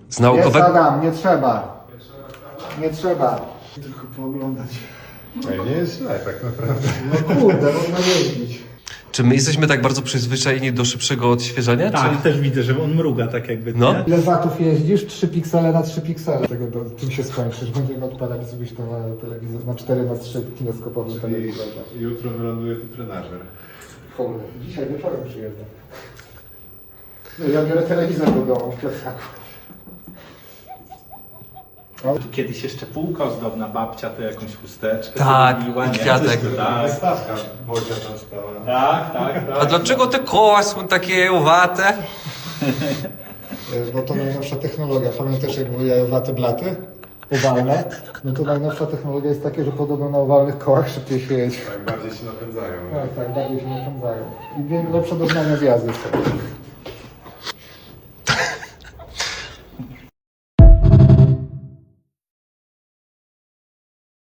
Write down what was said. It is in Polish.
Z naukowego... Jest Adam, nie trzeba. Nie trzeba. Tylko pooglądać. Ej, nie jest źle tak naprawdę. No kurde, można jeździć. Czy my jesteśmy tak bardzo przyzwyczajeni do szybszego odświeżania? Tak, Czy... też widzę, że on mruga tak jakby. No. Nie? Ile watów jeździsz? 3 piksele na 3 piksele. Tym się skończysz. Będziemy odpalać zrobić to na telewizor, na 4:3 kineskopowym Czyli telewizorze. jutro wyląduje tu trenażer. Kurde, dzisiaj wieczorem przyjeżdżam. No, ja biorę telewizor do domu w plecaku. Tu kiedyś jeszcze półka ozdobna, babcia to jakąś chusteczkę Tak, zrobiła, i nie? kwiatek. Tak, Stawka Bodzia tam stała. tak. A dlaczego te koła są takie jajowate? Bo to najnowsza technologia. Pamiętasz, jak były jajowate blaty? Owalne? No to najnowsza technologia jest taka, że podobno na owalnych kołach szybciej się jedzie. Tak, bardziej się napędzają. Tak, bardziej się napędzają. I lepsze doznania wjazdy są.